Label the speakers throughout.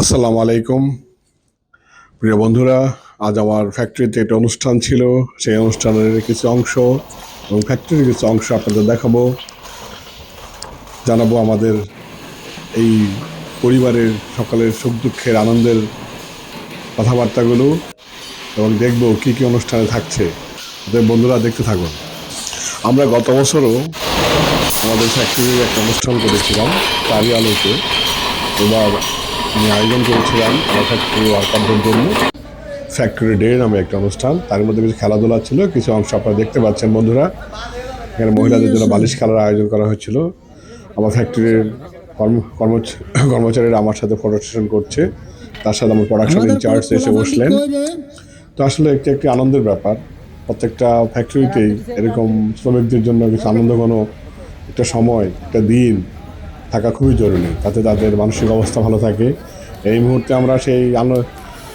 Speaker 1: আসসালামু আলাইকুম প্রিয় বন্ধুরা, আজ আমার ফ্যাক্টরিতে একটা অনুষ্ঠান ছিল। সেই অনুষ্ঠানের কিছু অংশ এবং ফ্যাক্টরির কিছু অংশ আপনাদের দেখাবো, জানাবো আমাদের এই পরিবারের সকালের সুখ দুঃখের আনন্দের কথাবার্তাগুলো এবং দেখব কি কি অনুষ্ঠানে থাকছে। বন্ধুরা দেখতে থাকুন। আমরা গত বছরও আমাদের ফ্যাক্টরির একটা অনুষ্ঠান করেছিলাম তারই আলোকে। এবার আমি আয়োজন করেছিলাম আমার ফ্যাক্টরি ওয়ার্কারদের জন্য ফ্যাক্টরি ডে নামে একটা অনুষ্ঠান। তার মধ্যে কিছু খেলাধুলা ছিল, কিছু অংশ আপনারা দেখতে পাচ্ছেন বন্ধুরা। এখানে মহিলাদের জন্য বালিশ খেলার আয়োজন করা হয়েছিল। আমার ফ্যাক্টরির কর্মচারীরা আমার সাথে ফটো সেশন করছে, তার সাথে আমার প্রোডাকশন ইনচার্জ এসে বসলেন। তো আসলে একটি আনন্দের ব্যাপার। প্রত্যেকটা ফ্যাক্টরিতেই এরকম শ্রমিকদের জন্য কিছু আনন্দঘন একটা সময়, একটা দিন থাকা খুবই জরুরি, তাতে তাদের মানসিক অবস্থা ভালো থাকে। এই মুহূর্তে আমরা সেই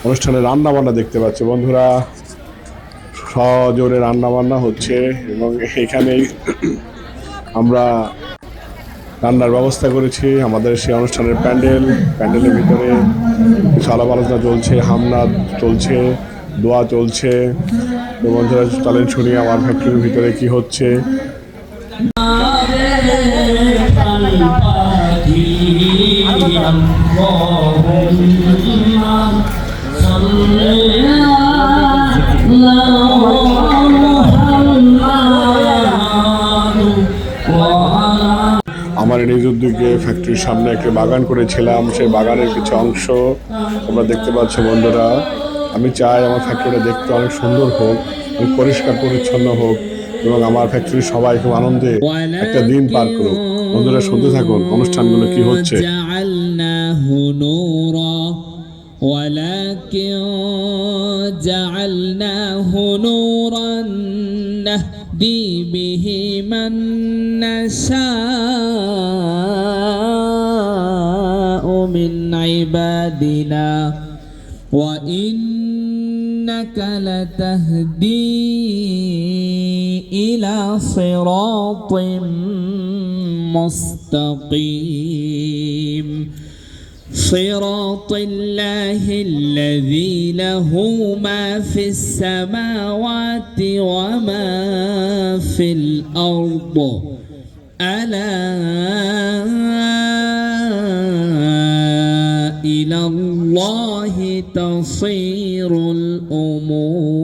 Speaker 1: অনুষ্ঠানে রান্নাবান্না দেখতে পাচ্ছি বন্ধুরা। সজোরে রান্নাবান্না হচ্ছে এবং এখানেই আমরা রান্নার ব্যবস্থা করেছি। আমাদের সেই অনুষ্ঠানের প্যান্ডেলের ভিতরে কিছু আলাপ আলোচনা চলছে, হামনাদ চলছে, দোয়া চলছে। তো বন্ধুরা চলেন শুনি আমার ফ্যাক্টরির ভিতরে কি হচ্ছে। আমার নিজ উদ্যোগে ফ্যাক্টরির সামনে একটা বাগান করেছিলাম, সেই বাগানের কিছু অংশ তোমরা দেখতে পাচ্ছ বন্ধুরা। আমি চাই আমার ফ্যাক্টরিটা দেখতে অনেক সুন্দর হোক, অনেক পরিষ্কার পরিচ্ছন্ন হোক এবং আমার ফ্যাক্টরির সবাই খুব আনন্দে একটা দিন পার করুক। বন্ধুরা শুনতে থাকুন অনুষ্ঠানগুলো কি হচ্ছে।
Speaker 2: ولكن جعلناه نورا نهدي به من نشاء من عبادنا وإنك لتهدي إلى صراط مستقيم صراط الله الذي له ما في السماوات وما في الأرض ألا إلى الله تصير الأمور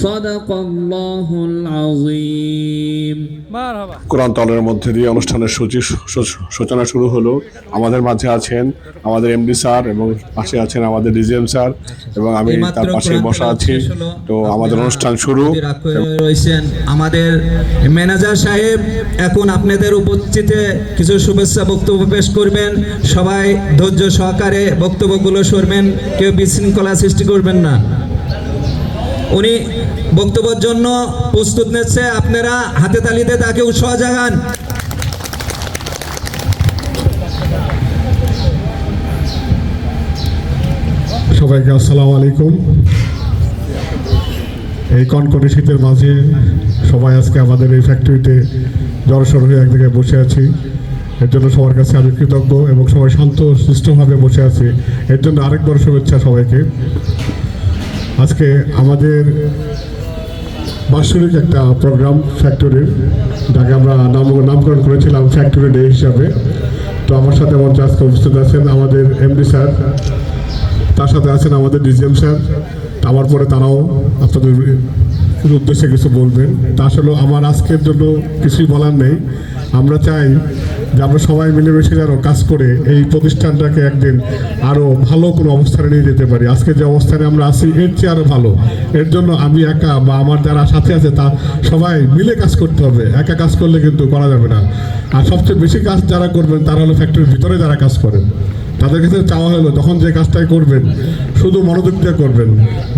Speaker 2: صدق الله العظيم।
Speaker 1: কোরআন তলের মধ্যে দিয়ে অনুষ্ঠানের সূচনা শুরু হলো। আমাদের মাঝে আছেন আমাদের এমডি স্যার এবং পাশে আছেন আমাদের ডিজিএম স্যার এবং আমি তার পাশে বসা আছি। তো আমাদের অনুষ্ঠান শুরু
Speaker 3: রয়েছেন আমাদের ম্যানেজার সাহেব। এখন আপনাদের উপস্থিতে কিছু শুভেচ্ছা বক্তব্য পেশ করবেন। সবাই ধৈর্য সহকারে বক্তব্যগুলো শুনবেন, কেউ বিশৃঙ্খলা সৃষ্টি করবেন না। উনি বক্তব্যের জন্য প্রস্তুত নিচ্ছে, আপনারা হাতে তালিতে তাকে উৎসাহ জাগান।
Speaker 4: সবাইকে আসসালামু আলাইকুম। এই কনকনে শীতের মাঝে সবাই আজকে আমাদের এই ফ্যাক্টরিতে জড়সড় হয়ে এক জায়গায় বসে আছি। এর জন্য সবার কাছে আমি কৃতজ্ঞ এবং সবাই শান্ত সুষ্ঠুভাবে বসে আছি, এর জন্য আরেকবার শুভেচ্ছা সবাইকে। আজকে আমাদের বাৎসরিক একটা প্রোগ্রাম ফ্যাক্টরির, যাকে আমরা নামকরণ করেছিলাম ফ্যাক্টরি ডে হিসাবে। তো আমার সাথে মঞ্চে আজকে উপস্থিত আছেন আমাদের এমডি স্যার, তার সাথে আছেন আমাদের ডিজিএম স্যার। আমার পরে তারাও আপনাদের উদ্দেশ্যে কিছু বলবেন। তা আসলে আমার আজকের জন্য কিছুই বলার নেই। আমরা চাই যে আমরা সবাই মিলেমিশে যেন কাজ করে এই প্রতিষ্ঠানটাকে একদিন আরও ভালো কোনো অবস্থানে নিয়ে যেতে পারি। আজকে যে অবস্থানে আমরা আছি এর চেয়ে আরও ভালো। এর জন্য আমি একা বা আমার যারা সাথে আছে তা সবাই মিলে কাজ করতে হবে, একা কাজ করলে কিন্তু করা যাবে না। আর সবচেয়ে বেশি কাজ যারা করবেন তারা হলো ফ্যাক্টরির ভিতরে যারা কাজ করেন। তাদের কাছে চাওয়া হলো যখন যে কাজটাই করবেন শুধু মনোযোগ দিয়ে করবেন,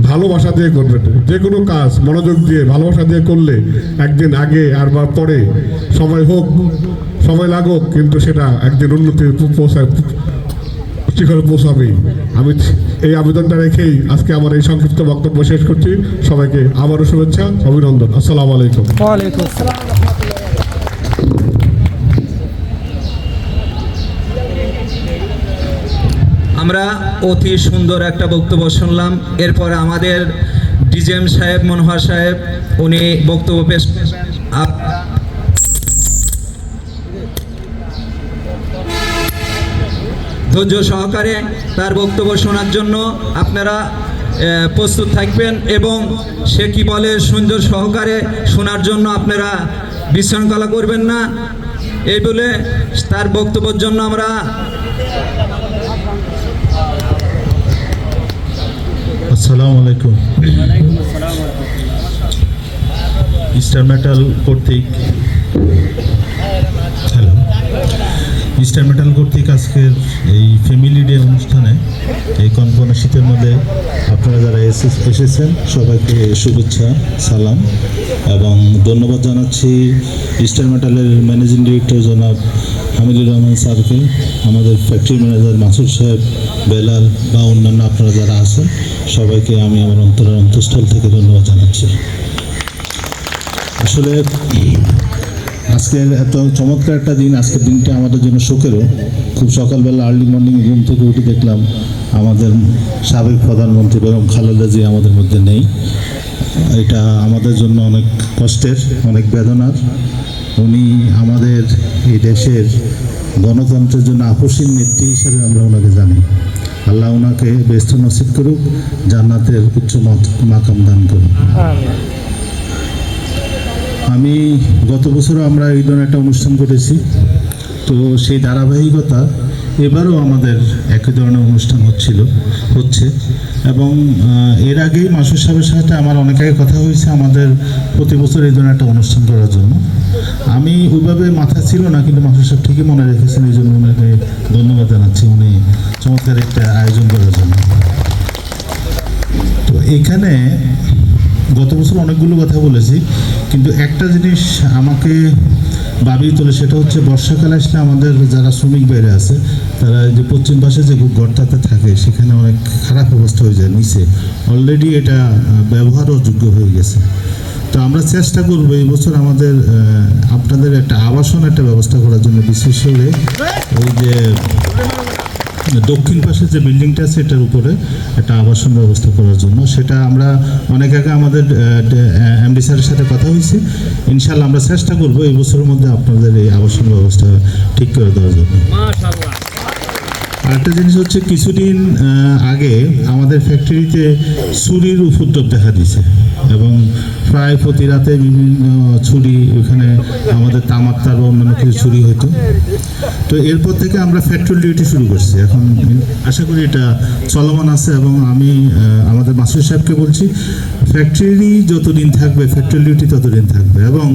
Speaker 4: ভালোবাসা দিয়ে করবেন। যে কোনো কাজ মনোযোগ দিয়ে ভালোবাসা দিয়ে করলে একদিন আগে আর বা পরে সময় হোক সময় লাগুক, কিন্তু সেটা একদিন উন্নতি শিখরে পৌঁছাবেই। আমি এই আবেদনটা রেখেই আজকে আমার এই সংক্ষিপ্ত বক্তব্য শেষ করছি। সবাইকে আবারও শুভেচ্ছা, অভিনন্দন। আসসালামু আলাইকুম।
Speaker 5: ওয়ালাইকুম আসসালাম।
Speaker 3: আমরা অতি সুন্দর একটা বক্তব্য শুনলাম। এরপরে আমাদের ডিজিএম সাহেব, মনোহর সাহেব, উনি বক্তব্য পেশ ধৈর্য সহকারে তার বক্তব্য শোনার জন্য আপনারা প্রস্তুত থাকবেন এবং সে কি বলে সুন্দর সহকারে শোনার জন্য আপনারা বিশৃঙ্খলা করবেন না। এই বলে তার বক্তব্যের জন্য আমরা
Speaker 5: আসসালামু আলাইকুম। স্টার মেটাল কর্তৃক আজকের এই ফ্যামিলি ডে অনুষ্ঠানে এই কনকনে শীতের মধ্যে আপনারা যারা এসেছেন সবাইকে শুভেচ্ছা, সালাম এবং ধন্যবাদ জানাচ্ছি স্টার মেটালের ম্যানেজিং ডিরেক্টর জনাব হামিদুর রহমান স্যারকে, আমাদের ফ্যাক্টরি ম্যানেজার মাসুদ সাহেব, বেলাল বা অন্যান্য আপনারা যারা আছেন সবাইকে আমি আমার অন্তঃস্থল থেকে ধন্যবাদ জানাচ্ছি। আসলে আজকের এত চমৎকার একটা দিন, আজকের দিনটা আমাদের জন্য শোকেরও। খুব সকালবেলা আর্লি মর্নিং ঘুম থেকে উঠে দেখলাম আমাদের সাবেক প্রধানমন্ত্রী বেগম খালেদা জিয়া আমাদের মধ্যে নেই। এটা আমাদের জন্য অনেক কষ্টের, অনেক বেদনার। উনি আমাদের এই দেশের গণতন্ত্রের জন্য আপসীন নেত্রী হিসেবে আমরা ওনাকে জানি। আল্লাহ ওনাকে বেহেশত নসিব করুক, জান্নাতের উচ্চ মাকাম দান করুন। আমি গত বছরও আমরা এই ধরনের একটা অনুষ্ঠান করেছি, তো সেই ধারাবাহিকতা এবারও আমাদের একই ধরনের অনুষ্ঠান হচ্ছে এবং এর আগেই মাসুদ সাহেবের সাথে আমার অনেক আগে কথা হয়েছে আমাদের প্রতি বছর এই ধরনের একটা অনুষ্ঠান করার জন্য। আমি ওইভাবে মাথা ছিল না, কিন্তু মাসুদ সাহেব ঠিকই মনে রেখেছেন, এই জন্য ওনাকে ধন্যবাদ জানাচ্ছি উনি চমৎকার একটা আয়োজন করার জন্য। তো এখানে গত বছর অনেকগুলো কথা বলেছি, কিন্তু একটা জিনিস আমাকে ভাবিয়ে তোলে, সেটা হচ্ছে বর্ষাকালে আসলে আমাদের যারা শ্রমিক বাইরে আছে তারা যে পশ্চিম পাশে যে গর্তাতে থাকে সেখানে অনেক খারাপ অবস্থা হয়ে যায়, নিচে অলরেডি এটা ব্যবহারও যোগ্য হয়ে গেছে। তো আমরা চেষ্টা করবো এই বছর আমাদের আপনাদের একটা আবাসন একটা ব্যবস্থা করার জন্য, বিশেষ করে ওই যে দক্ষিণ পাশে যে বিল্ডিংটা আছে এটার উপরে একটা আবাসন ব্যবস্থা করার জন্য। সেটা আমরা অনেক আগে আমাদের এমডি স্যারের সাথে কথা হয়েছে, ইনশাল্লাহ আমরা চেষ্টা করবো এই বছরের মধ্যে আপনাদের এই আবাসন ব্যবস্থা ঠিক করে দেওয়ার জন্য। আরেকটা জিনিস হচ্ছে, কিছুদিন আগে আমাদের ফ্যাক্টরিতে চুরির উপদ্রব দেখা দিয়েছে এবং প্রায় প্রতি রাতে বিভিন্ন চুরি, ওখানে আমাদের তামাক তার বা অন্যান্য কিছু চুরি হতো। তো এরপর থেকে আমরা ফ্যাক্টরি ডিউটি শুরু করছি, এখন আশা করি এটা চলমান আছে এবং আমি আমাদের মাসুদ সাহেবকে বলছি ফ্যাক্টরি যতদিন থাকবে ফ্যাক্টরি ডিউটি ততদিন থাকবে এবং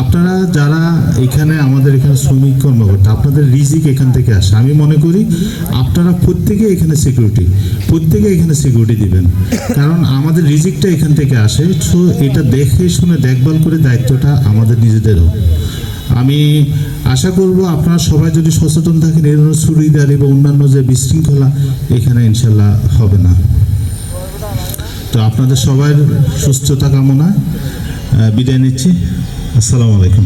Speaker 5: আপনারা যারা এখানে আমাদের এখানে শ্রমিক কর্মকর্তা, আপনাদের রিজিক এখান থেকে আসে। আমি মনে করি আপনারা প্রত্যেকে এখানে সিকিউরিটি দিবেন, কারণ আমাদের রিজিকটা এখান থেকে আসে। সো এটা দেখে শুনে দেখভাল করে দায়িত্বটা আমাদের নিজেদেরও। আমি আশা করব আপনারা সবাই যদি সচেতন থাকেন, এই ধরনের চুরিদারি বা অন্যান্য যে বিশৃঙ্খলা এখানে ইনশাল্লাহ হবে না। তো আপনাদের সবার সুস্থতা কামনায় বিদায় নিচ্ছি। আসসালামু আলাইকুম।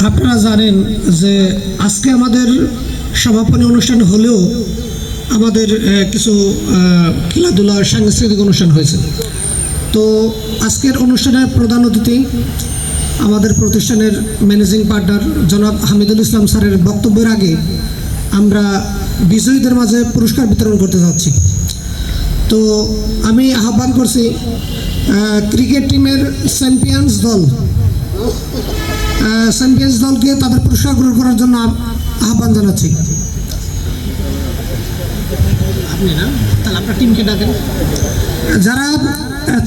Speaker 6: আপনারা জানেন যে আজকে আমাদের সমাপনী অনুষ্ঠান হলেও আমাদের কিছু খেলাধুলা সাংস্কৃতিক অনুষ্ঠান হয়েছে। তো আজকের অনুষ্ঠানের প্রধান অতিথি আমাদের প্রতিষ্ঠানের ম্যানেজিং পার্টনার জনাব হামিদুল ইসলাম স্যারের বক্তব্যের আগে আমরা বিজয়ীদের মাঝে পুরস্কার বিতরণ করতে যাচ্ছি। তো আমি আহ্বান করছি ক্রিকেট টিমের চ্যাম্পিয়ন্স দলকে তাদের পুরস্কার গ্রহণ করার জন্য আহ্বান জানাচ্ছি। আপনি না, তাহলে আপনার টিমকে ডাকেন। যারা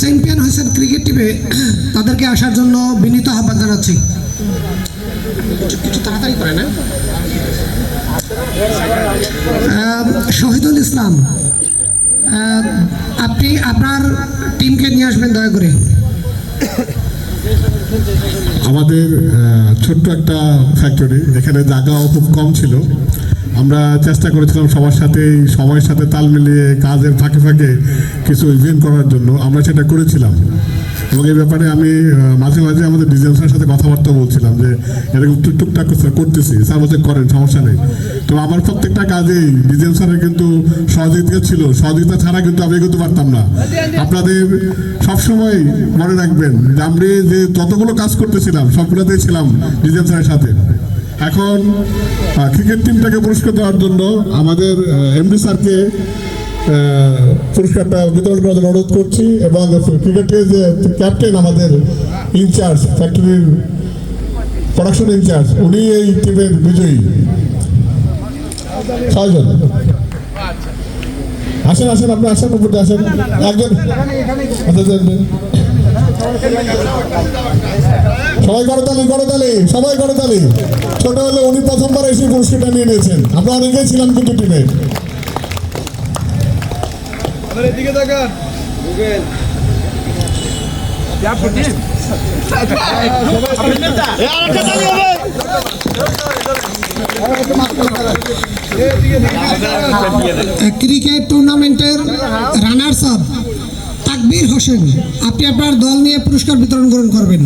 Speaker 6: চ্যাম্পিয়ন হয়েছেন ক্রিকেট টিমে তাদেরকে আসার জন্য বিনীত আহ্বান জানাচ্ছি। একটু তাড়াতাড়ি করে না। শহীদুল ইসলাম, আপনি আপনার টিমকে নিয়ে আসবেন দয়া করে।
Speaker 4: আমাদের ছোট্ট একটা ফ্যাক্টরি, এখানে জায়গাও খুব কম ছিল। আমরা চেষ্টা করেছিলাম সবার সাথে সময়ের সাথে তাল মিলিয়ে কাজের ফাঁকে ফাঁকে কিছু ইভেন্ট করার জন্য, আমরা সেটা করেছিলাম। এবং এই ব্যাপারে আমি মাঝে মাঝে আমাদের ডিজিএম স্যারের সাথে কথাবার্তা বলছিলাম যে এরকম টুকটাক করতেছি, স্যার বলছে করেন, সমস্যা নেই। তো আমার প্রত্যেকটা কাজেই ডিজিএম স্যারের কিন্তু সহযোগিতা ছিল, সহযোগিতা ছাড়া কিন্তু আমি এগোতে পারতাম না। আপনাদের সবসময় মনে রাখবেন যে আমরা যে যতগুলো কাজ করতেছিলাম সবগুলোতেই ছিলাম ডিজিএম স্যারের সাথে। এখন ক্রিকেট টিমটাকে পুরস্কার দেওয়ার জন্য আমাদের এমডি স্যারকে পুরস্কারটা বিতরণ করার জন্য অনুরোধ করছি, এবং ক্রিকেটের যে ক্যাপ্টেন আমাদের ইনচার্জ, ফ্যাক্টরির প্রোডাকশন ইনচার্জ, উনি এই টিমের বিজয়ী। ছয়জন আসেন, আসেন, আপনি আসেন, উপরে আসেন, একজন সবাই করতালি, করতালি, সবাই করতালি। ছোট হলে উনি প্রথমবার এসে পুরস্কারটা নিয়ে নিয়েছেন, আমরা অনেকেই ছিলাম কিন্তু টিমে।
Speaker 6: ক্রিকেট টুর্নামেন্টের রানার্স আপ তাকবীর হোসেন, আপনি আপনার দল নিয়ে পুরস্কার বিতরণ গ্রহণ করবেন।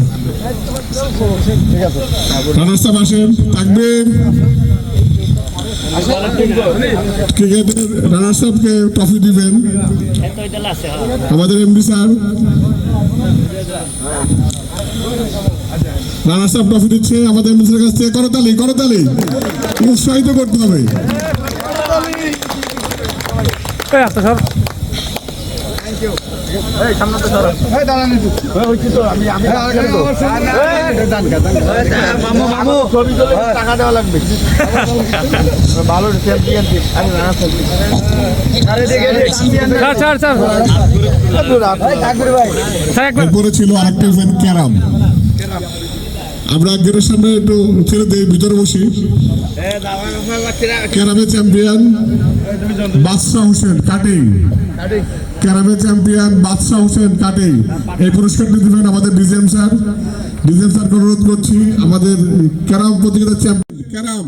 Speaker 4: রানার্স আপ আসেন, তাকবীর। ক্রিকেটের রানার্স আপকে ট্রফি দিবেন আমাদের MD sir. Runners up trophy দিচ্ছে আমাদের এমডি স্যারের কাছ থেকে। করতালি, করতালি, উৎসাহিত করতে হবে। এরপরে ছিল আরেকটা ইভেন্ট ক্যারাম। আমরা গেটের সামনে একটু ছেড়ে দিয়ে ভিতরে বসি। ক্যারামের চ্যাম্পিয়ন বাদশাহ হোসেন কাটিং, ক্যারামের চ্যাম্পিয়ন বাদশাহ হোসেন কাটিং। এই পুরস্কারটি দিবেন আমাদের ডিজিএম স্যার। ডিজিএম স্যারকে অনুরোধ করছি আমাদের ক্যারাম প্রতিযোগিতার চ্যাম্পিয়ন ক্যারাম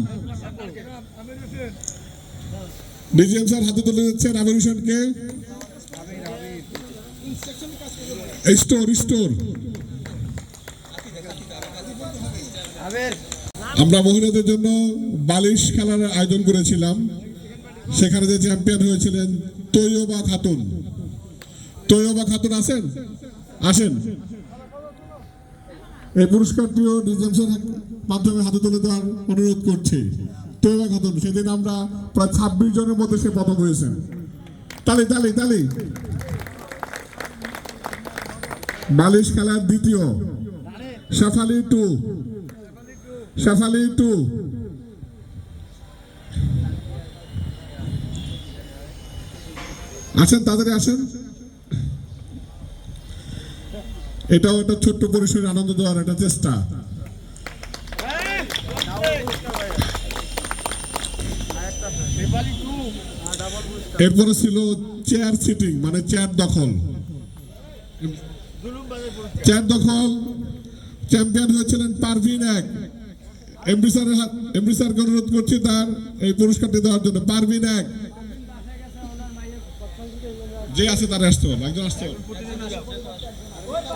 Speaker 4: ডিজিএম স্যার হাতে তুলে দিচ্ছেন আমির হোসেনকে। স্টোর আমরা মহিলাদের জন্য বালিশ খেলার আয়োজন করেছিলাম, সেখানে যে চ্যাম্পিয়ন হয়েছিলেন তৈয়বা খাতুন। তৈয়বা খাতুন আসেন, আসেন। এই পুরস্কারটিও ডিজিএম স্যারের মাধ্যমে হাতে তুলে দেওয়ার অনুরোধ করছি। তৈয়বা খাতুন, সেদিন আমরা প্রায় 26 জনের মধ্যে সে প্রথম হয়েছেন। তালি, তালি, তালি। বালিশ খেলার দ্বিতীয় শেফালি টু, শেফালি টু। আসেন, তাড়াতাড়ি আসেন। এটাও একটা ছোট্ট পরিসরে আনন্দ দেওয়ার একটা চেষ্টা। এরপরে ছিল চেয়ার সিটিং, মানে চেয়ার দখল। চেয়ার দখল চ্যাম্পিয়ন হয়েছিলেন পারভিন এক। এমডি স্যারকে অনুরোধ করছি তার এই পুরস্কারটি দেওয়ার জন্য। পারভিন এক যে আছে তার আসতে হবে, একজন আসতে হবে,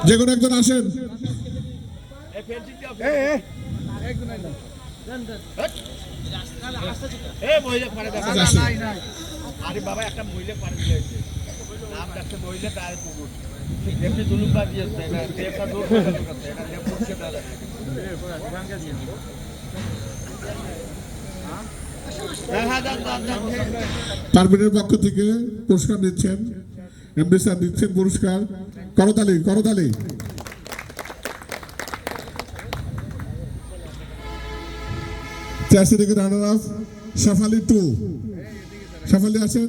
Speaker 4: যে কোনো একজন আসেন। পারভিনের পক্ষ থেকে পুরস্কার দিচ্ছেন এমডি স্যার, দিচ্ছেন পুরস্কার। করতালি, করতালি। চেয়ারসি থেকে runner up Shefali too. Shefali আছেন,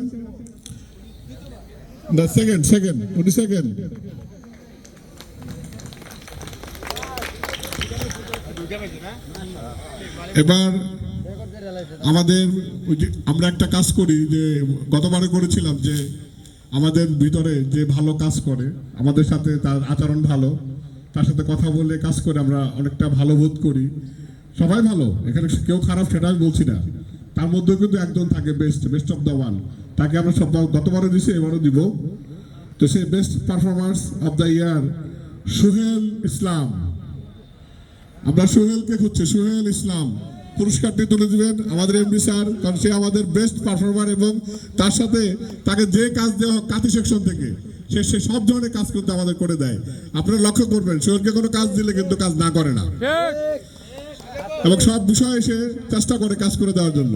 Speaker 4: সেকেন্ড উনি সেকেন্ড। এবার আমাদের আমরা একটা কাজ করি, যে গতবারে করেছিলাম, যে আমাদের ভিতরে যে ভালো কাজ করে, আমাদের সাথে তার আচরণ ভালো, তার সাথে কথা বলে কাজ করে আমরা অনেকটা ভালো বোধ করি। সবাই ভালো, এখানে কেউ খারাপ সেটা আমি বলছি না, তার মধ্যেও কিন্তু একজন থাকে বেস্ট অফ দ্য ওয়ান। তাকে আমরা সব গতবারও দিছি, এবারও দিব। তো সে best performance of the year Sohel Islam. আমরা সোহেলকে খুঁজছি, সোহেল ইসলাম পুরস্কারটি তুলে দিবেন আমাদের এমডি স্যার, কারণ সে আমাদের বেস্ট পারফর্মার এবং তার সাথে তাকে যে কাজ দেওয়া হোক কাতি সেকশন থেকে সে সব ধরনের কাজ কিন্তু আমাদের করে দেয়। আপনারা লক্ষ্য করবেন সোহেলকে কোনো কাজ দিলে কিন্তু কাজ না করে না, এবং সব বিষয়ে সে চেষ্টা করে কাজ করে দেওয়ার জন্য।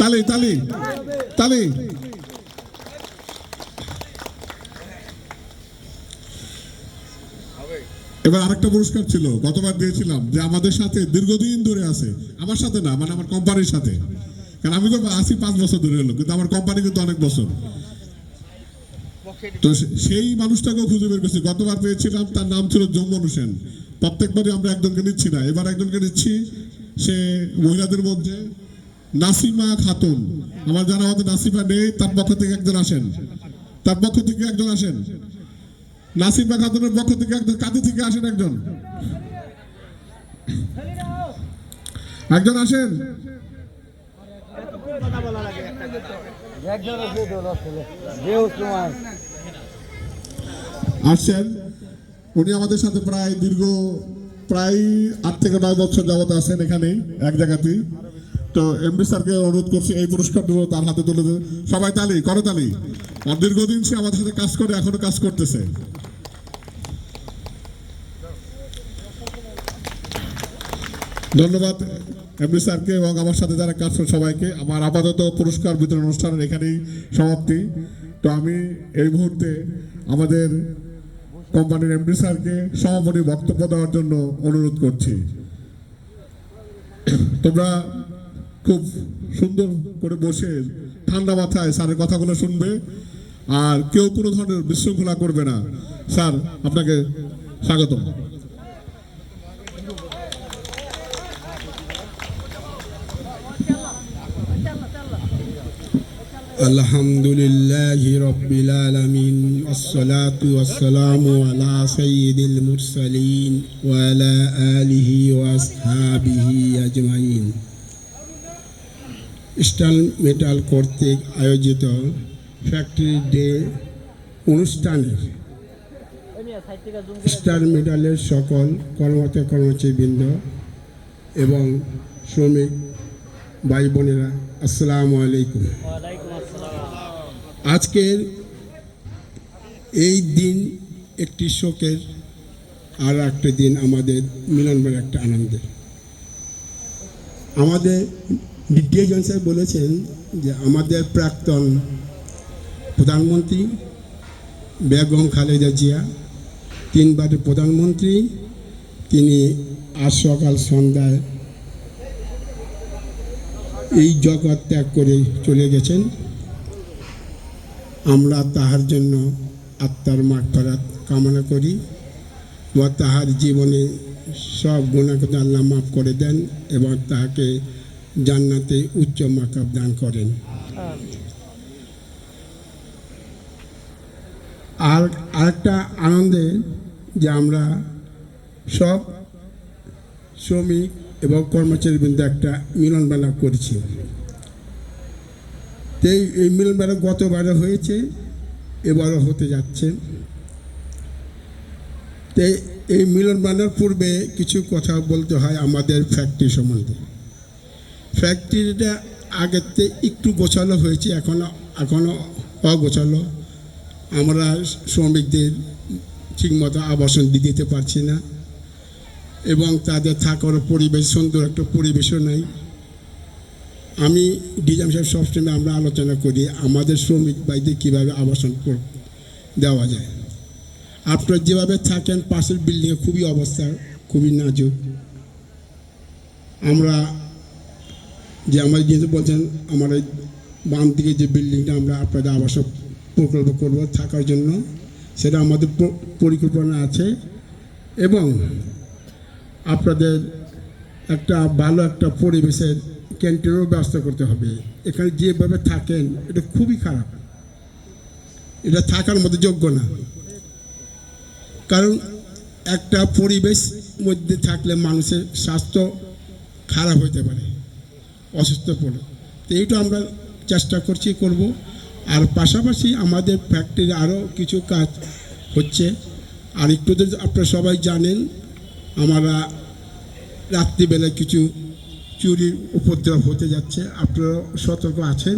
Speaker 4: তালি তালি তালি। এবার আরেকটা পুরস্কার ছিল, গতবার দিয়েছিলাম, যে আমাদের সাথে দীর্ঘদিন ধরে আছে, আমার সাথে না মানে আমার কোম্পানির সাথে, কারণ আমি তো আছি 5 বছর ধরে হলো, কিন্তু আমার কোম্পানি কিন্তু অনেক বছর। তো সেই মানুষটাকেও খুঁজে বের করছি, গতবার পেয়েছিলাম, তার নাম ছিল জম্মনু সেন। প্রত্যেকবারই আমরা একজনকে নিচ্ছি না, এবার একজনকে নিচ্ছি, সে মহিলাদের মধ্যে নাসিমা খাতুন। আমার জানা মতে নাসিমা নেই, তার পক্ষ থেকে একজন আসেন, তার পক্ষ থেকে একজন আসেন, নাসিমা খাতুনের পক্ষ থেকে একজন, কাঁদি থেকে আসেন একজন, একজন আসেন। আসছেন, উনি আমাদের সাথে প্রায় 8 থেকে 9 বছর যাবত আছেন এখানেই এক জায়গাতেই। তো এমডি স্যারকে অনুরোধ করছি এই পুরস্কারগুলো তার হাতে তুলে দেন। সবাই তালি করো, তালি। আর দীর্ঘদিন সে আমাদের সাথে কাজ করে, এখনো কাজ করতেছে। ধন্যবাদ এমডি স্যারকে এবং আমার সাথে যারা কাজ করে সবাইকে। আমার আপাতত পুরস্কার বিতরণ অনুষ্ঠানের এখানেই সমাপ্তি। তো আমি এই মুহূর্তে আমাদের কোম্পানির এমডি স্যারকে সমাপনী বক্তব্য দেওয়ার জন্য অনুরোধ করছি। তোমরা খুব সুন্দর করে বসে ঠান্ডা মাথায় স্যারের কথাগুলো শুনবে, আর কেউ কোনো ধরনের বিশৃঙ্খলা করবে না। স্যার, আপনাকে স্বাগতম।
Speaker 7: আলহামদুলিল্লাহি রাব্বিল আলামিন আসসালাতু ওয়াসসালামু আলা সাইয়্যিদিল মুরসালিন ওয়া আলা আলিহি ওয়া আসহাবিহি আজমাইন। স্টার মেটাল কর্তৃক আয়োজিত ফ্যাক্টরি ডে অনুষ্ঠানে স্টার মেটালের সকল কর্মচারীবৃন্দ এবং শ্রমিক ভাই বোনেরা, আসসালামু আলাইকুম। আজকের এই দিন একটি শোকের, আর একটা দিন আমাদের মিলনের একটা আনন্দের। আমাদের ডিএজন স্যার বলেছেন যে আমাদের প্রাক্তন প্রধানমন্ত্রী বেগম খালেদা জিয়া 3 বারের প্রধানমন্ত্রী, তিনি আজ সকাল সন্ধ্যায় এই জগৎ ত্যাগ করে চলে গেছেন। আমরা তাহার জন্য আত্মার মাগফিরাত কামনা করি বা তাহার জীবনে সব গুনাহ আল্লাহ মাফ করে দেন এবং তাহাকে জান্নাতে উচ্চ মাকাম দান করেন। আর আরেকটা আনন্দে যে আমরা সব শ্রমিক এবং কর্মচারীবৃন্দ একটা মিলন মেলা করেছি। তো এই মিলন মেলা গতবারও হয়েছে, এবারও হতে যাচ্ছে। তো এই মিলন মেলার পূর্বে কিছু কথা বলতে হয় আমাদের ফ্যাক্টরি সম্বন্ধে। ফ্যাক্টরিটা আগের থেকে একটু গোছালো হয়েছে, এখনও অগোছালো। আমরা শ্রমিকদের ঠিকমতো আবাসন দিতে পারছি না এবং তাদের থাকার পরিবেশ, সুন্দর একটা পরিবেশও নাই। আমি ডিজাম সাহেব সবসময় আমরা আলোচনা করি আমাদের শ্রমিক ভাইদের কীভাবে আবাসন দেওয়া যায়। আপনারা যেভাবে থাকেন পাশের বিল্ডিংয়ে খুবই অবস্থা খুবই নাজুক। আমরা যে আমার যেহেতু বলছেন আমার বাম দিকে যে বিল্ডিংটা আমরা আপনাদের আবাসন প্রকল্প করব থাকার জন্য, সেটা আমাদের পরিকল্পনা আছে এবং আপনাদের একটা ভালো একটা পরিবেশের ক্যান্টিনেরও ব্যবস্থা করতে হবে। এখানে যেভাবে থাকেন এটা খুবই খারাপ, এটা থাকার মতো যোগ্য না। কারণ একটা পরিবেশ মধ্যে থাকলে মানুষের স্বাস্থ্য খারাপ হতে পারে, অসুস্থ পড়ে। তো এইটা আমরা চেষ্টা করব। আর পাশাপাশি আমাদের ফ্যাক্টরির আরও কিছু কাজ হচ্ছে। আর একটু তো আপনারা সবাই জানেন আমরা রাত্রিবেলায় কিছু চুরির উপদ্রব হতে যাচ্ছে, আপনারা সতর্ক আছেন।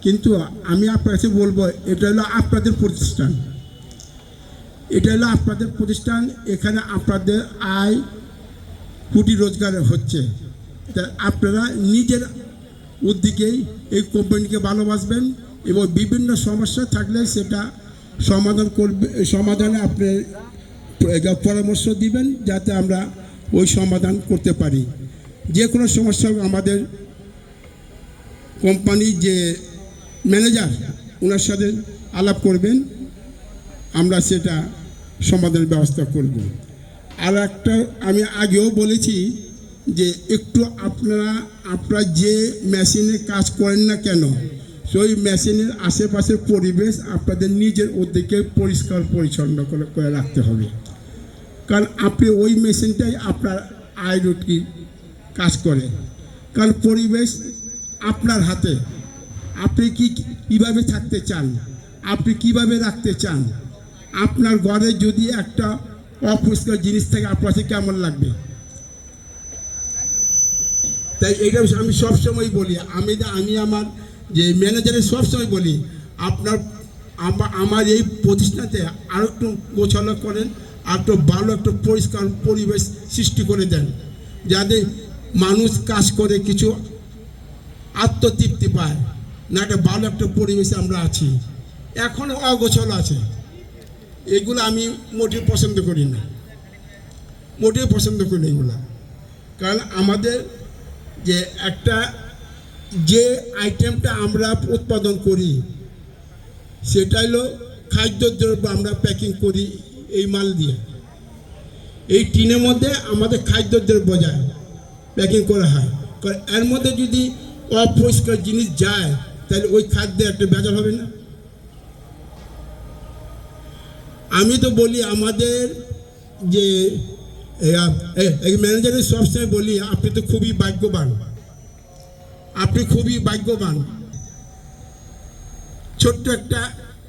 Speaker 7: কিন্তু আমি আপনার কাছে বলবো, এটা হলো আপনাদের প্রতিষ্ঠান, এটা হলো আপনাদের প্রতিষ্ঠান, এখানে আপনাদের আয় কোটি রোজগার হচ্ছে। তা আপনারা নিজের উদ্যোগেই এই কোম্পানিকে ভালোবাসবেন এবং বিভিন্ন সমস্যা থাকলে সেটা সমাধানে আপনি পরামর্শ দিবেন, যাতে আমরা ওই সমাধান করতে পারি। যে কোনো সমস্যা আমাদের কোম্পানির যে ম্যানেজার ওনার সাথে আলাপ করবেন, আমরা সেটা সমাধানের ব্যবস্থা করব। আর একটা আমি আগেও বলেছি যে একটু আপনারা যে মেশিনে কাজ করেন না কেন, সেই মেশিনের আশেপাশের পরিবেশ আপনাদের নিজের উদ্যোগে পরিষ্কার পরিচ্ছন্ন করে রাখতে হবে। কারণ আপনি ওই মেশিনটাই আপনার আয় রুটি কাজ করে, কারণ পরিবেশ আপনার হাতে। আপনি কীভাবে থাকতে চান, আপনি কিভাবে রাখতে চান। আপনার ঘরে যদি একটা অপরিষ্কার জিনিস থাকে আপনার কাছে কেমন লাগবে? তাই এইটা আমি সবসময় বলি, আমি আমার যে ম্যানেজারের সবসময় বলি, আমার এই প্রতিষ্ঠানতে আরও একটু গোছালো করেন, আর একটু ভালো একটা পরিষ্কার পরিবেশ সৃষ্টি করে দেন, যাতে মানুষ কাজ করে কিছু আত্মতৃপ্তি পায়। না একটা ভালো একটা পরিবেশে আমরা আছি, এখনও অগোছালো আছে। এগুলো আমি মোটেও পছন্দ করি না, মোটেও পছন্দ করি না এগুলো। কারণ আমাদের যে যে আইটেমটা আমরা উৎপাদন করি সেটা হলো খাদ্যদ্রব্য, আমরা প্যাকিং করি এই মাল দিয়ে। এই টিনের মধ্যে আমাদের খাদ্যদ্রব্য যায়, প্যাকিং করা হয়। কারণ এর মধ্যে যদি অপরিষ্কার জিনিস যায় তাহলে ওই খাদ্যে একটা ভেজাল হবে না। আমি তো বলি আমাদের যে ম্যানেজারের সবসময় বলি, আপনি তো খুবই ভাগ্যবান, আপনি খুবই ভাগ্যবান। ছোট্ট একটা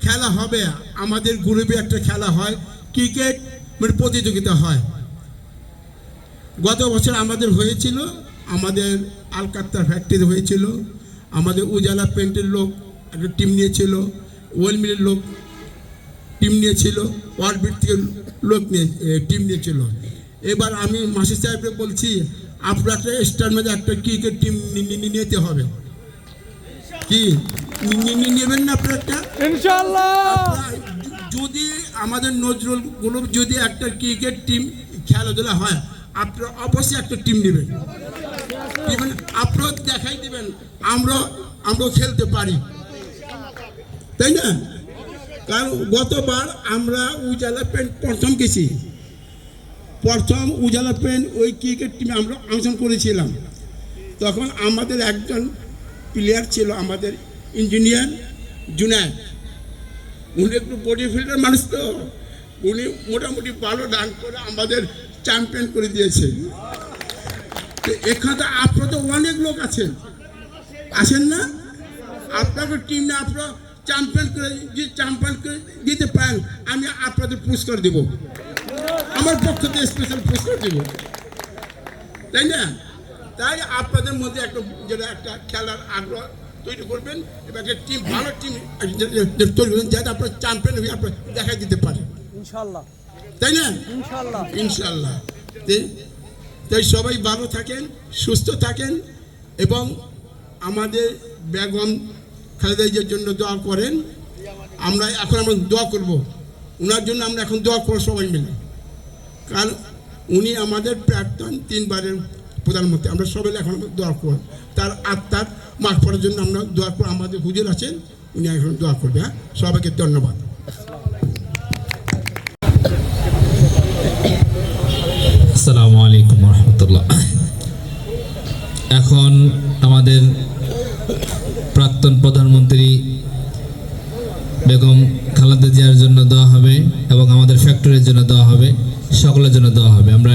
Speaker 7: খেলা হবে, আমাদের গ্রুপে একটা খেলা হয়, ক্রিকেট মানে প্রতিযোগিতা হয়। গত বছর আমাদের হয়েছিল, আমাদের আলকাত্তার ফ্যাক্টরি হয়েছিল, আমাদের উজালা পেন্টের লোক একটা টিম নিয়েছিল, ওয়েল মিলের লোক টিম নিয়েছিল, ওয়ার্ল্ড থেকে লোক টিম নিয়েছিল। এবার আমি মাসি সাহেবকে বলছি, আপনার একটা স্টার ম্যাচে একটা ক্রিকেট টিম নিতে হবে, কি নেবেন না আপনার একটা? যদি আমাদের নজরুলগুলো যদি একটা ক্রিকেট টিম খেলাধুলা হয়, আপনারা অবশ্যই একটা টিম নেবেন, আপনারা দেখাই দেবেন আমরাও খেলতে পারি, তাই না? কারণ গতবার আমরা উজালা পেন্ট প্রথম গেছি, প্রথম উজালা পেন্ট ওই ক্রিকেট টিমে আমরা অংশগ্রহণ করেছিলাম। তখন আমাদের একজন প্লেয়ার ছিল, আমাদের ইঞ্জিনিয়ার জুনায়েদ। উনি একটু বডি ফিল্ডার মানুষ, তো উনি মোটামুটি ভালো রান করে আমাদের চ্যাম্পিয়ন করে দিয়েছে। তো এখানে আপনার তো অনেক লোক আছেন না? আপনাদের টিম না আপনারা চ্যাম্পিয়ন করে দিতে পারেন, আমি আপনাদের পুরস্কার দেব, আমার পক্ষ থেকে স্পেশাল পুরস্কার দেব, তাই না? তাই আপনাদের মধ্যে একটা খেলার আগ্রহ তৈরি করবেন এবং একটা টিম, ভালো টিম তৈরি করবেন, যাতে আপনার চ্যাম্পিয়ন হয়ে আপনার দেখা দিতে পারে, ইনশাল্লাহ, তাই না? ইনশাল্লাহ। তাই সবাই ভালো থাকেন, সুস্থ থাকেন এবং আমাদের বেগম খালেদা জিয়ার জন্য দোয়া করেন। আমরা দোয়া করব ওনার জন্য, আমরা এখন দোয়া করব সবাই মিলে, কারণ উনি আমাদের প্রাক্তন 3 বারের প্রধানমন্ত্রী। আমরা সবাই এখন দোয়া করব তার আত্মার মাগফিরাতের জন্য, আমরা দোয়া করব। আমাদের হুজুর আছেন, উনি এখন দোয়া করবে। হ্যাঁ, সবাইকে ধন্যবাদ।
Speaker 2: আসসালামু আলাইকুম রহমতুল্লাহ। এখন আমাদের প্রাক্তন প্রধানমন্ত্রী বেগম খালেদা জিয়ার জন্য দেওয়া হবে এবং আমাদের ফ্যাক্টরির জন্য দেওয়া হবে, সকলের জন্য দেওয়া হবে। আমরা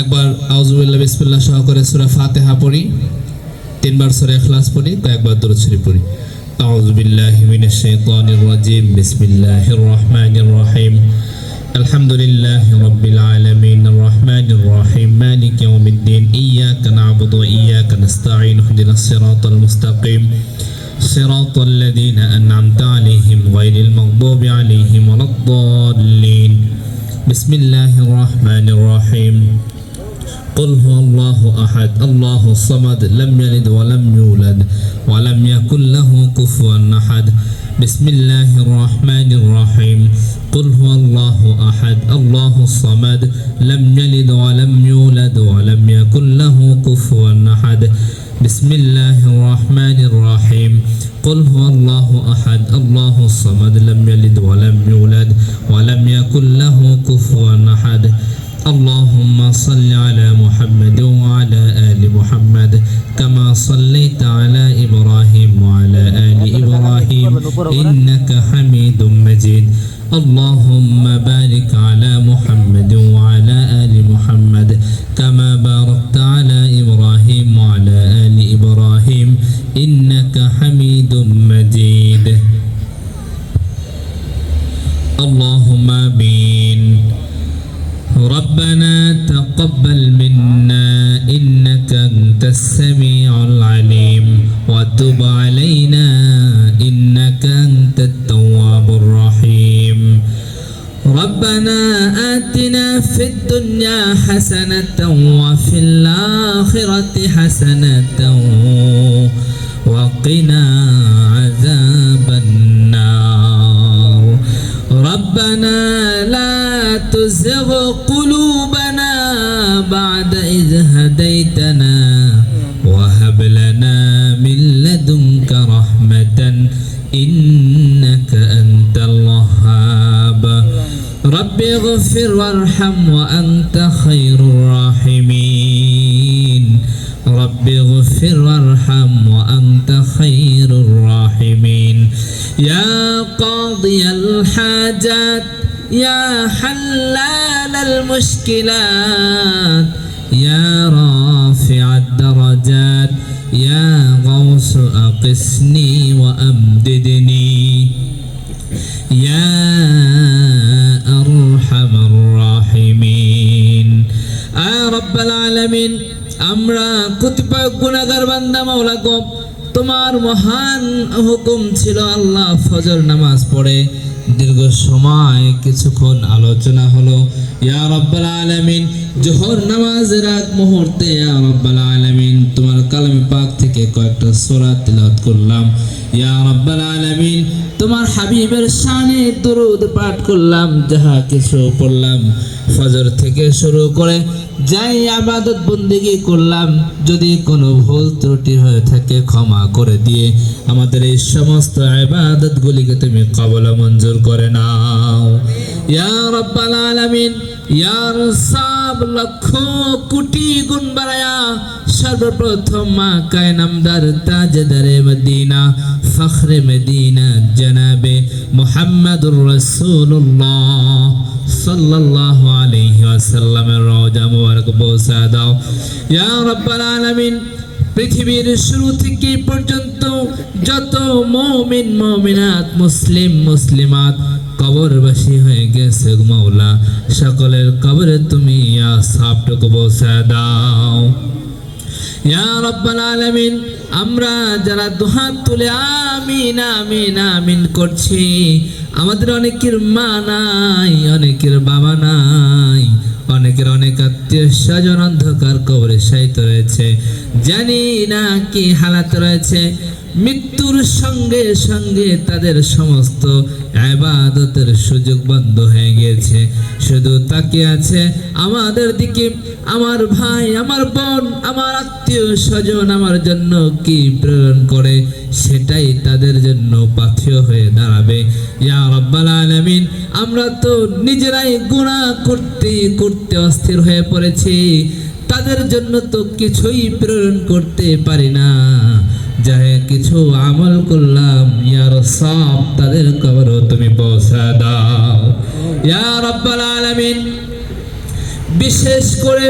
Speaker 2: একবার আউযুবিল্লাহ বিসমিল্লাহ সহকারে সূরা ফাতিহা পড়ি, 3 বার সূরা ইখলাস পড়ি, কয়েকবার দরুদ শরীফ পড়ি। أعوذ بالله من الشيطان الرجيم بسم الله الرحمن الرحيم الحمد لله رب العالمين الرحمن الرحيم مالك يوم الدين إياك نعبد وإياك نستعين اهدنا الصراط المستقيم صراط الذين أنعمت عليهم غير المغضوب عليهم ولا الضالين بسم الله الرحمن الرحيم قل هو الله أحد الله الصمد لم يلد ولم يولد ولم يكن له كفوا أحد بسم الله الرحمن الرحيم قل هو الله أحد الله الصمد لم يلد ولم يولد ولم يكن له كفوا أحد بسم الله الرحمن الرحيم قل هو الله أحد الله الصمد لم يلد ولم يولد ولم يكن له كفوا أحد اللهم صل على محمد وعلى آل محمد كما صليت على إبراهيم وعلى آل إبراهيم إنك حميد مجيد اللهم بارك على محمد وعلى آل محمد كما باركت على إبراهيم وعلى آل إبراهيم إنك حميد مجيد اللهم آمين ربنا تقبل منا إنك أنت السميع العليم وتب علينا إنك أنت التواب الرحيم ربنا آتنا في الدنيا حسنة وفي الآخرة حسنة وقنا عذاب النار ربنا لا تزغ قلوبنا بعد إذ هديتنا وهب لنا من لدنك رحمة إنك أنت الوهاب رب اغفر وارحم وأنت خير الراحمين رب اغفر وارحم وأنت خير الراحمين يا قاضي الحاجات يا حلال المشكلات يا رافع الدرجات يا غوث أقسني وأمددني يا أرحم الراحمين يا رب العالمين আমরা কতিপয় গুনাহগার বান্দা মাওলা গো তোমার মহান হুকুম ছিল আল্লাহ ফজর নামাজ পড়ে দীর্ঘ সময় কিছুক্ষণ আলোচনা হলো ইয়া রাব্বাল আলামিন জোহর নামাজের আগ মুহূর্তে ইয়া রাব্বাল আলামিন তোমার কালামে পাক থেকে কয়েকটা সূরা তিলাওয়াত করলাম ইয়া রাব্বাল আলামিন তোমার হাবিবের শানে দরুদ পাঠ করলাম যাহা কিছু পড়লাম ফজর থেকে শুরু করে যাই ইবাদত বন্দেগী করলাম যদি কোনো ভুল ত্রুটি হয়ে থাকে ক্ষমা করে দিয়ে আমাদের এই সমস্ত ইবাদতগুলিকে তুমি কবুল মঞ্জুর করে নাও ইয়া রাব্বাল আলামিন ইয়া রাসাব লক্ষ কোটি গুণ বাড়ায়া সর্বপ্রথম মা কায়নামদার তাজদারে মদিনা ফখরে মদিনা জনাবে মুহাম্মদুর রাসূলুল্লাহ সাল্লাল্লাহু আলাইহি ওয়াসাল্লামের রওজা মুবারক পৌঁছা দাও ইয়া রাব্বাল আলামিন পৃথিবীর শুরু থেকে পর্যন্ত যত মুমিন মুমিনাত মুসলিম মুসলিমাত কবরবাসী হয়ে গেছে মাওলা সকলের কবরে তুমি ইয়া সাবটুকু পৌঁছা দাও ইয়া রাব্বাল আলামিন আমরা যারা দুহাত তুলে আমিন আমিন আমিন করছি আমাদের অনেকের মা নাই অনেকের বাবা নাই অনেকের অনেক আত্মীয় স্বজন অন্ধকার কবরে শায়িত রয়েছে জানি না কি হালাত রয়েছে মৃত্যুর সঙ্গে সঙ্গে তাদের সমস্ত ইবাদতের সুযোগ বন্ধ হয়ে গিয়েছে শুধু তাকিয়ে আছে আমাদের দিকে আমার ভাই আমার বোন আমার আত্মীয় স্বজন আমার জন্য কি প্রেরণ করে সেটাই তাদের জন্য পাথেয় হয়ে দাঁড়াবে ইয়া রাব্বাল আলামিন আমরা তো নিজেরাই গুনাহ করতে করতে অস্থির হয়ে পড়েছি তাদের জন্য তো কিছুই প্রেরণ করতে পারি না যাহে কিছু আমল করলাম ইয়া রাসাব তাদের কবরও তুমি পৌঁছা দাও ইয়া রাব্বাল আলামিন বিশেষ করে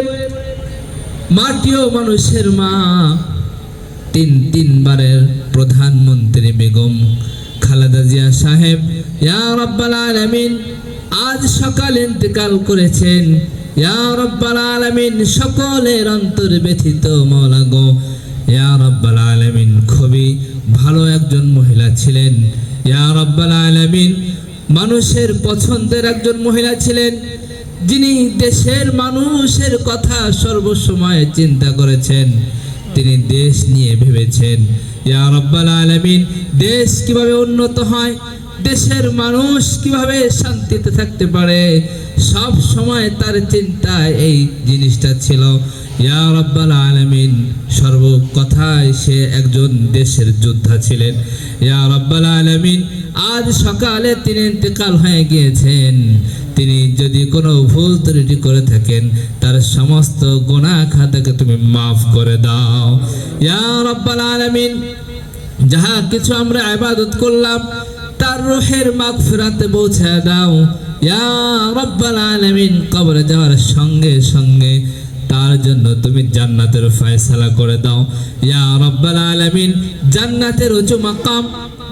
Speaker 2: মাটিও মানুষের মা তিন বারের প্রধানমন্ত্রী বেগম খালেদা জিয়া সাহেব ইয়া রাব্বাল আলামিন আজ সকালে ইন্তেকাল করেছেন। ইয়া রাব্বাল আলামিন সকলের অন্তর ব্যথিত মাওলা গো। ইয়া রাব্বাল আলামিন খুবই ভালো একজন মহিলা ছিলেন। ইয়া রাব্বাল আলামিন মানুষের পছন্দের একজন মহিলা ছিলেন, যিনি দেশের মানুষের কথা সর্বসময় চিন্তা করেছেন। তিনি দেশ নিয়ে ভেবেছেন ইয়া রাব্বাল আলামিন দেশ কিভাবে উন্নত হয়, দেশের মানুষ কিভাবে শান্তিতে থাকতে পারে, সব সময় তার চিন্তায় এই জিনিসটা ছিল। ইয়া রাব্বাল আলামিন সর্ব কথায় সে একজন দেশের যোদ্ধা ছিলেন। ইয়া রাব্বাল আলামিন আজ সকালে তিনি ইন্তেকাল হয়ে গিয়েছেন। তিনি যদি কোনো ভুল ত্রুটি করে থাকেন তার সমস্ত গুনাহ খাতাকে তুমি মাফ করে দাও। ইয়া রাব্বাল আলামিন যাহা কিছু আমরা ইবাদত করলাম তার রূহের মাগফিরাতে পৌঁছে দাও। ইয়া রাব্বাল আলামিন কবরে যাওয়ার সঙ্গে সঙ্গে তার জন্য তুমি জান্নাতের ফয়সালা করে দাও। ইয়া রাব্বাল আলামিন জান্নাতের উঁচু মাকাম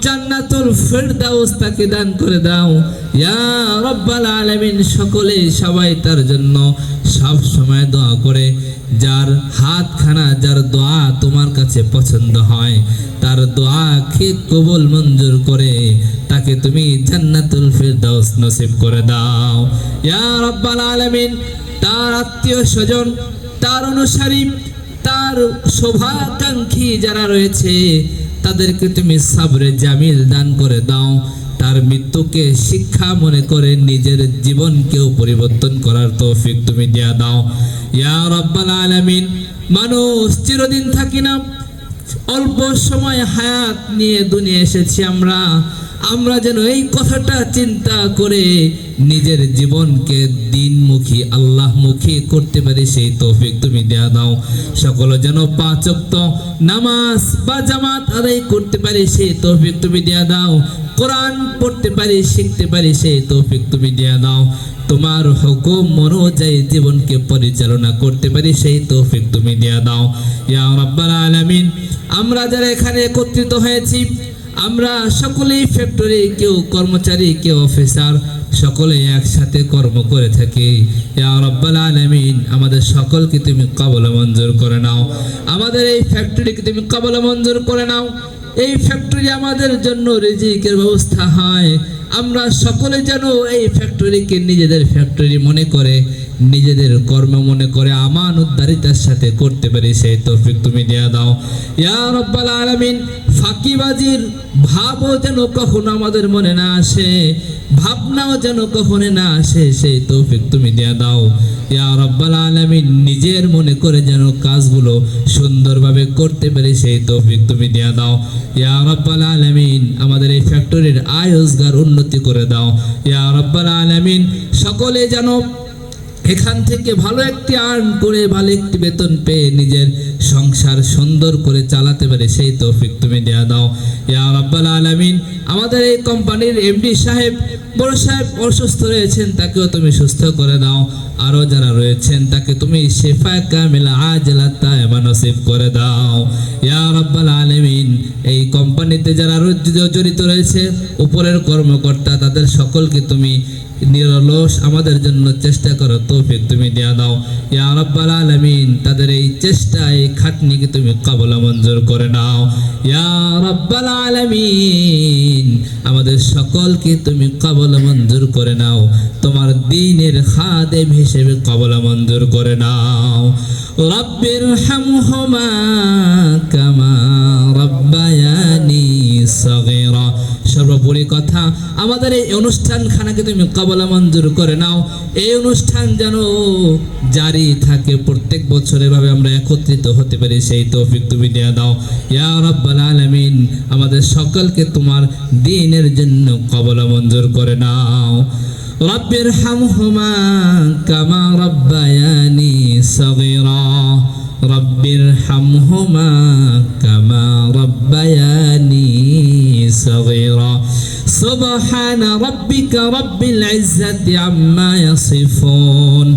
Speaker 2: জান্নাতুল ফিরদাউস তাকে দান করে দাও। ইয়া রাব্বাল আলামিন সকলে সবাই তার জন্য সব সময় দোয়া করে। যার হাতখানা যার দোয়া তোমার কাছে পছন্দ হয় তার দোয়া কে কবুল মঞ্জুর করে তাকে তুমি জান্নাতুল ফিরদাউস নসিব করে দাও। ইয়া রাব্বাল আলামিন তার আত্মীয় স্বজন তার অনুসারী তার শুভাকাঙ্ক্ষী যারা রয়েছে তাদেরকে তুমি সাবরে জামিল দান করে দাও। তার মৃত্যুকে শিক্ষা মনে করে নিজের জীবনকেও পরিবর্তন করার তৌফিক তুমি দিয়া দাও। ইয়া রাব্বাল আলামিন মানুষ চিরদিন থাকি না, অল্প সময় হায়াত নিয়ে দুনিয়া এসেছি আমরা যেন এই কথাটা চিন্তা করে নিজের জীবনকে দিনমুখী আল্লাহমুখী করতে পারি সেই তৌফিক তুমি দেয়া দাও। সকলে যেন 5 ওয়াক্ত নামাজ বা জামাত আদায় করতে পারি সেই তৌফিক তুমি দেয়া দাও। কোরআন পড়তে পারি শিখতে পারি সেই তৌফিক তুমি দেয়া দাও। তোমার হুকুম অনুযায়ী জীবনকে পরিচালনা করতে পারি সেই তৌফিক তুমি দেয়া দাও। ইয়া রাব্বাল আলামিন আমরা যারা এখানে একত্রিত হয়েছি আমরা সকলেই ফ্যাক্টরি, কেউ কর্মচারী কেউ অফিসার, সকলে একসাথে কর্ম করে থাকি। ইয়া রাব্বাল আলামিন আমাদের সকলকে তুমি কবুল মঞ্জুর করে নাও। আমাদের এই ফ্যাক্টরিকে তুমি কবুল মঞ্জুর করে নাও। এই ফ্যাক্টরি আমাদের জন্য রিজিকের ব্যবস্থা হয়। আমরা সকলে যেন এই ফ্যাক্টরিকে নিজেদের ফ্যাক্টরি মনে করে নিজেদের কর্ম মনে করে আমানতদারিতার সাথে করতে পারি সেই তৌফিক তুমি দেয়া দাও। ইয়া রাব্বাল আলামিন ফাঁকিবাজির ভাবও যেন কখনো আমাদের মনে না আসে, ভাবনাও যেন কখনো না আসে সেই তৌফিক তুমি দেয়া দাও। ইয়া রাব্বাল আলামিন নিজের মনে করে যেন কাজগুলো সুন্দরভাবে করতে পারি সেই তৌফিক তুমি দেয়া দাও। ইয়া রাব্বাল আলামিন আমাদের এই ফ্যাক্টরির আয় রোজগার উন্নতি করে দাও। ইয়া রাব্বাল আলামিন সকলে যেন এখান থেকে ভালো একটি আর্ন করে ভালো একটি বেতন পেয়ে নিজের সংসার সুন্দর করে চালাতে পারে সেই তৌফিক তুমি দেয়া দাও। ইয়া রাব্বাল আলামিন আমাদের এই কোম্পানির এমডি সাহেব বড় সাহেব অসুস্থ রয়েছেন তাকেও তুমি সুস্থ করে দাও। আরো যারা রয়েছেন তাকে তুমি শিফা কামিলা আজলা তাইবা নসিব করে দাও। ইয়া রাব্বাল আলামিন এই কোম্পানিতে যারা জড়িত রয়েছে উপরের কর্মকর্তা তাদের সকলকে তুমি নিরলস আমাদের জন্য চেষ্টা করো তৌফিক তুমি দেয়া দাও। ইয়া রাব্বাল আলামিন তাদের এই চেষ্টা এই খাটনিকে তুমি কবুল মঞ্জুর করে নাও। ইয়া রাব্বাল আলামিন আমাদের সকলকে তুমি কবুল মঞ্জুর করে নাও। তোমার দ্বীনের খাদেম হিসেবে কবুল মঞ্জুর করে নাও। রাব্বিরহামহুমা কামা রাব্বায়ানি সগীরা। সর্বোপরি কথা আমাদের এই অনুষ্ঠানখানাকে তুমি কবুল মঞ্জুর করে নাও। এই অনুষ্ঠান যেন জারি থাকে, প্রত্যেক বছর এভাবে আমরা একত্রিত হতে পারি সেই তৌফিক তুমি দেয়া দাও। ইয়া রাব্বাল আলামিন আমাদের সকলকে তোমার দ্বীনের জন্য কবুল মঞ্জুর করে নাও। রাব্বিরহামহুমা কামা রাব্বায়ানি সগীরা। রাব্বিরহামহুমা কামা রাব্বায়ানি সগীরা। সুবহানা রাব্বিকা রাব্বিল ইজ্জাতি আম্মা ইয়াসিফুন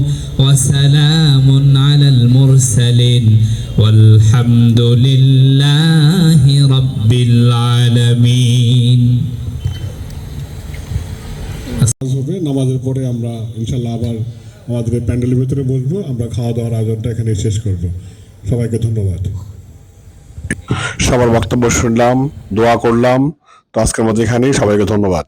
Speaker 2: ওয়া সালামুন আলাল মুরসালিন والحمد لله رب العالمين
Speaker 4: নামাজ হবে, নামাজের পরে আমরা ইনশাল্লাহ আবার আমাদের এই প্যান্ডেলের ভিতরে বসবো, আমরা খাওয়া দাওয়ার আয়োজনটা এখানে শেষ করব। সবাইকে ধন্যবাদ।
Speaker 1: সবার বক্তব্য শুনলাম, দোয়া করলাম। তো আজকের মতো এখানেই, সবাইকে ধন্যবাদ।